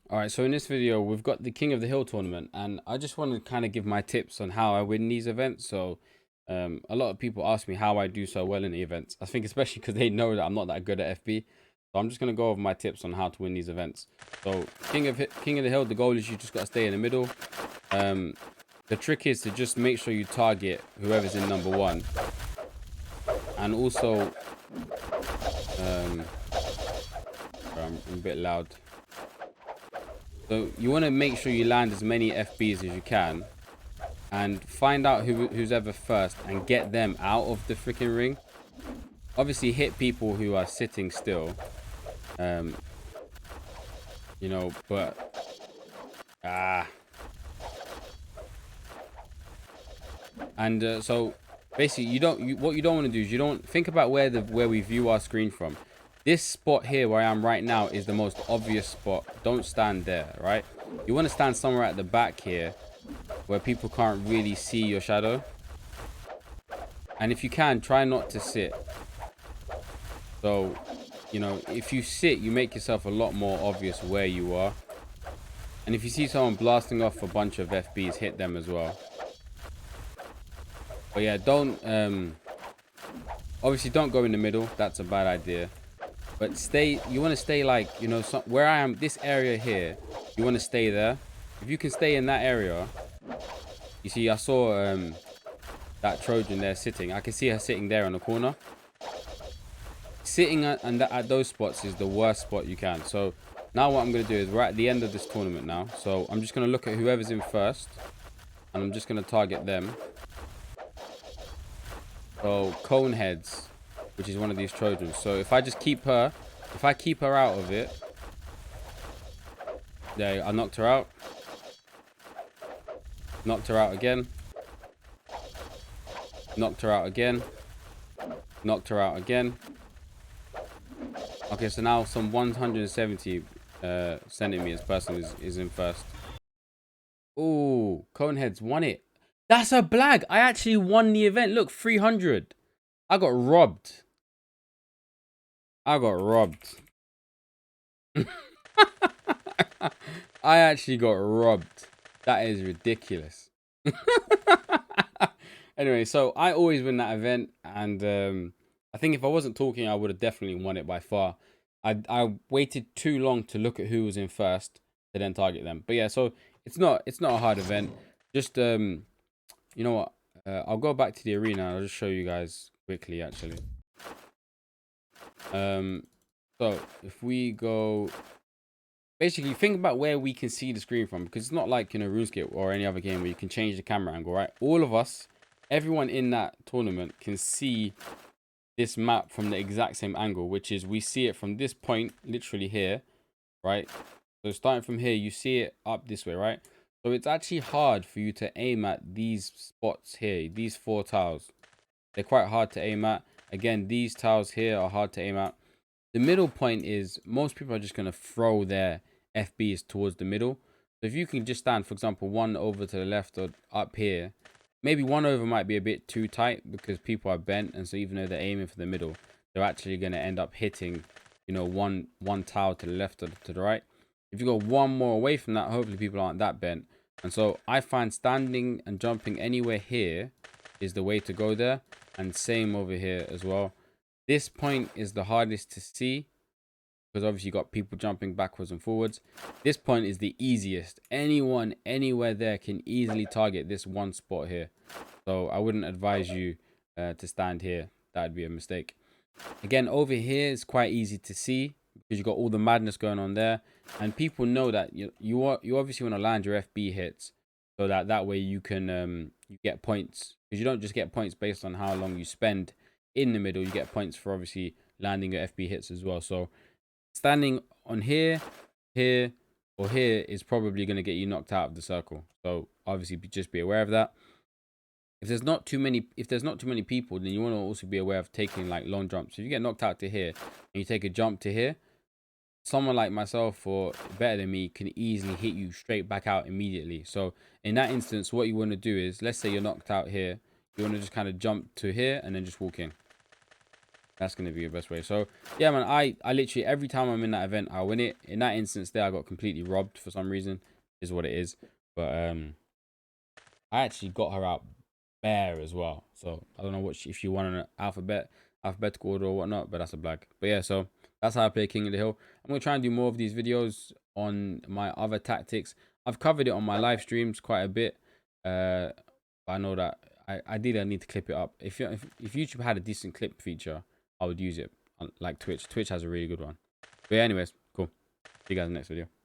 All right, so in this video, we've got the King of the Hill tournament, and I just want to kind of give my tips on how I win these events. So, a lot of people ask me how I do so well in the events. I think especially because they know that I'm not that good at FB. So I'm just gonna go over my tips on how to win these events. So, King of the Hill, the goal is you just gotta stay in the middle. Um, the trick is to just make sure you target whoever's in number one, and also, I'm a bit loud. So you want to make sure you land as many FBs as you can and find out who's ever first and get them out of the freaking ring. Obviously hit people who are sitting still. Um, but ah. And so basically what you don't want to do is you don't think about where we view our screen from. This spot here where I am right now is the most obvious spot. Don't stand there, right? You want to stand somewhere at the back here where people can't really see your shadow. And if you can, try not to sit. So, if you sit, you make yourself a lot more obvious where you are. And if you see someone blasting off a bunch of FBs, hit them as well. But yeah, obviously don't go in the middle. That's a bad idea. But you want to stay like, where I am, this area here, you want to stay there. If you can stay in that area, you see, I saw that Trojan there sitting. I can see her sitting there on the corner. Sitting at those spots is the worst spot you can. So now what I'm going to do is we're at the end of this tournament now. So I'm just going to look at whoever's in first. And I'm just going to target them. So Coneheads, which is one of these Trojans. So if I keep her out of it. There, I knocked her out. Knocked her out again. Knocked her out again. Knocked her out again. Okay, so now some 170 centimeters person is in first. Ooh, Coneheads won it. That's a blag. I actually won the event. Look, 300. I got robbed. I got robbed. I actually got robbed. That is ridiculous. Anyway, so I always win that event, and I think if I wasn't talking, I would have definitely won it by far. I waited too long to look at who was in first to then target them. But yeah, so it's not a hard event. Just you know what? I'll go back to the arena. I'll just show you guys quickly, actually. So if we go, basically think about where we can see the screen from, because it's not like RuneScape or any other game where you can change the camera angle, right? All of us, everyone in that tournament can see this map from the exact same angle, which is we see it from this point, literally here, right? So starting from here, you see it up this way, right? So it's actually hard for you to aim at these spots here, these 4 tiles. They're quite hard to aim at. Again, these tiles here are hard to aim at. The middle point is most people are just going to throw their FBs towards the middle. So if you can just stand, for example, one over to the left or up here, maybe one over might be a bit too tight because people are bent, and so even though they're aiming for the middle, they're actually going to end up hitting, one tile to the left or to the right. If you go one more away from that, hopefully people aren't that bent. And so I find standing and jumping anywhere here is the way to go there, and same over here as well. This point is the hardest to see because obviously you got people jumping backwards and forwards. This point is the easiest. Anyone anywhere there can easily target this one spot here. So I wouldn't advise you to stand here. That'd be a mistake. Again, over here is quite easy to see because you got all the madness going on there, and people know that you obviously want to land your FB hits so that way you can you get points, because you don't just get points based on how long you spend in the middle. You get points for obviously landing your FB hits as well. So standing on here, here, or here is probably going to get you knocked out of the circle. So obviously just be aware of that. If there's not too many people, then you want to also be aware of taking like long jumps. If you get knocked out to here and you take a jump to here, someone like myself or better than me can easily hit you straight back out immediately. So in that instance, what you want to do is, let's say you're knocked out here, you want to just kind of jump to here and then just walk in. That's gonna be the best way. So yeah, man, I literally every time I'm in that event, I win it. In that instance there, I got completely robbed for some reason, is what it is. But I actually got her out bare as well. So I don't know what if you want an alphabetical order or whatnot, but that's a blag. But yeah, so that's how I play King of the Hill. I'm gonna try and do more of these videos on my other tactics. I've covered it on my live streams quite a bit. I know that I need to clip it up. If YouTube had a decent clip feature, I would use it. Like Twitch. Twitch has a really good one. But yeah, anyways, cool. See you guys in the next video.